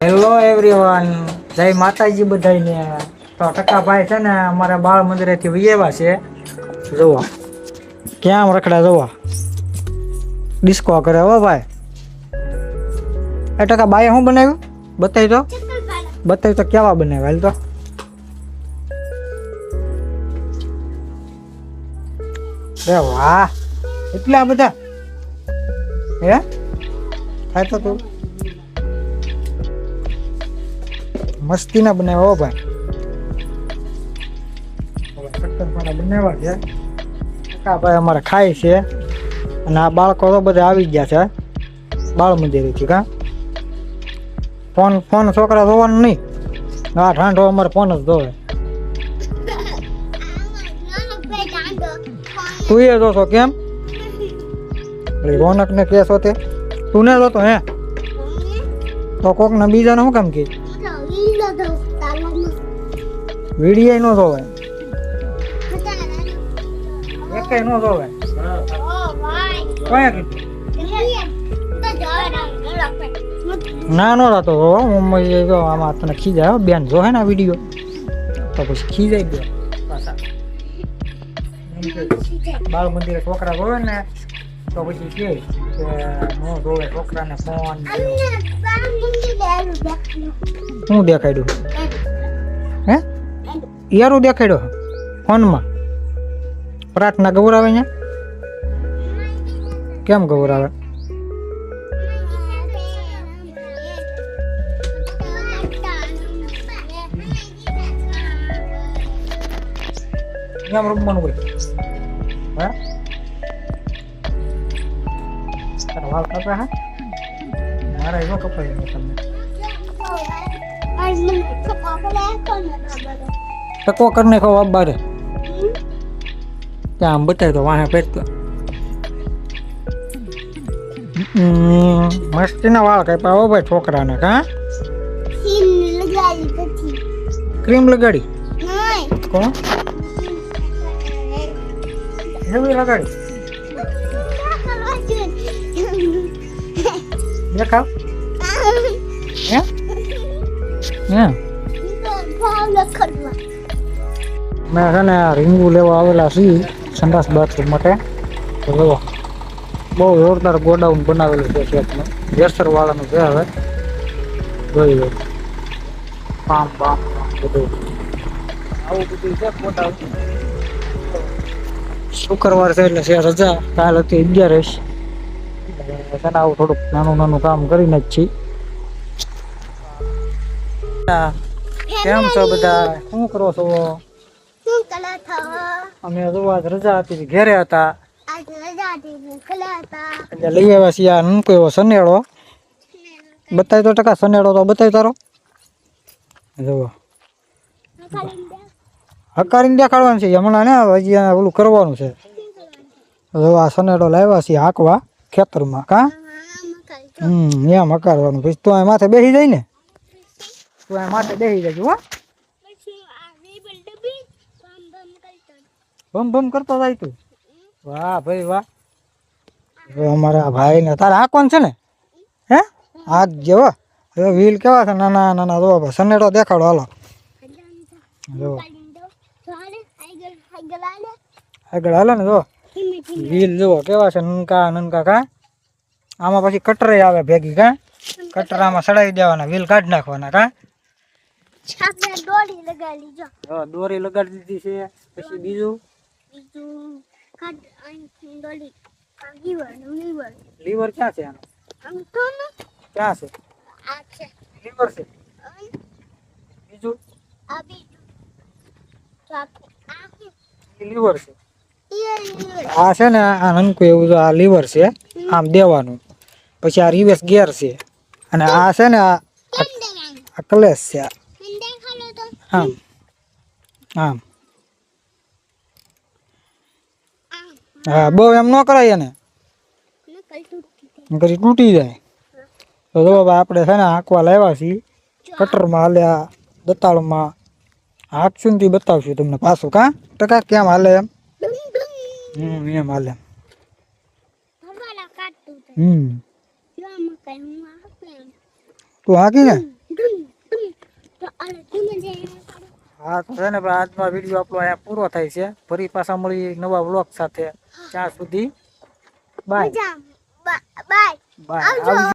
Hello everyone, જય માતાજી બધાને. તો ટકાભાઈ છે ને અમારા બાળ મંદિરેથી વિયેવા છે. જોવો ક્યાં રખડા, જોવો ડિસ્કો કરે. હો ભાઈ, એ ટકા બાએ શું બનાવ્યું બતાવી તો, બતાવી તો કેવા બનાવ્યા. હાલ તો રે વાહ, એટલા બધા હે થાય તો તું મસ્તી ના બનાવ્યા. હો ભાઈ, બનાવ્યા છે ભાઈ, અમારે ખાય છે. અને આ બાળકો તો બધા આવી ગયા છે બાળ મંદિરેથી. કા ફોન ફોન છોકરા જોવાનું નહીં. હા, ઠાંડો અમારે ફોન જ જોવે. તું એ જોશો કેમ? રોનક ને કેસો તે તું ને જોતો હે તો કોક ના બીજા ને શું કામ કે વિડીયો નો જોવે, એક નો જોવે. ના નો રાતો આમાં તને ખીજાય. બેન જો હે ને વિડીયો તો પછી ખીજાઈ ગયો પાછા. બાળ મંદિરે છોકરા જોવે ને તો પછી કે નો જોવે છોકરાને ફોન. શું દેખાડ્યું હે? યારું દેખાડ્યો ફોનમાં. પ્રાર્થના ગૌરાવે ને કેમ ગૌરાવે? કેમ રમવાનું હોય? હે વાળ કપા? હા, મારા એવો કપાય તમને ટકો કરીને ખાવ બારે ત્યાં આમ બતાય તો વાહે પેટતો. મસ્તી ના વાળ કઈ પાવો ભાઈ છોકરાને. કા ક્રીમ લગાડી? કોણ એવી લગાડી? દેખાવ હે હે મેં છે ને રીંગુ લેવા આવેલા છીએ સંડાસ બાથરૂમ માટે. તો જોવો બહુ જોરદાર ગોડાઉન બનાવેલું છે ખેતનું. જેસર વાળાનું છે. હવે જોઈ લો પામ બામ બધું આવું બધું છે ગોડાઉન. શુક્રવાર છે એટલે છે રજા. કાલ હતી 11. છે ને આવું થોડુંક નાનું નાનું કામ કરીને જ છીએ. કેમ છો બધા? શું કરો છો? અમે જોવા રજા હતી ઘેરે હતા એટલે લઈ આવ્યા છીએ આ નૂકો એવો સનેડો. બતાવી તો ટકા સનેડો તો બતાવી તારો. જુઓ હકારીને દેખાડવાનું છે હમણાં ને. હજી ઓલું કરવાનું છે. જો આ સનેડો લાવ્યા છીએ હાંકવા ખેતરમાં. કા એમ હકારવાનું. પછી તું આ માથે બેસી જાય ને, તું આ માથે બેસી જાય. હો બમ બમ કરતો જાય તું. વાહ ભાઈ વાહ. અમારા ભાઈ ને તારે હાંકવાનું છે ને? હે હાક જેવો વ્હીલ કેવા છે નાના નાના. જો સનેડો દેખાડો હાલો. જો આગળ હાલે ને. જો વ્હીલ જુઓ કેવા છે નનકા નનકા. કા આમાં પછી કટરે આવે ભેગી. કા કટરામાં સડાઈ દેવાના, વ્હીલ કાઢી નાખવાના. કા દોરી લગાડી દીધી છે. પછી બીજું લીવર ક્યાં છે આનો? ક્યાં છે લીવર? છે બીજું લીવર છે. આ છે ને આ નનકું એવું. આ લીવર છે આમ દેવાનું. પછી આ રિવર્સ ગિયર છે. અને આ છે ને આ ક્લેચ છે. આમ આમ. હા બહુ એમ ન કરાય એને, પછી તૂટી જાય. તો જો આપણે છે ને હાંકવા લાવ્યા છીએ કટરમાં. હાલ્યા દતાળમાં હાંકશું ને બતાવશું તમને પાછું. કા ટકા કેમ હાલે એમ? એમ હાલે. તું હાંકી ને હા તો છે ને ભાઈ આજનો વિડીયો આપણો અહીંયા પૂરો થાય છે. ફરી પાછા મળી નવા વ્લોગ સાથે. ત્યાં સુધી બાય. બાય. આવજો.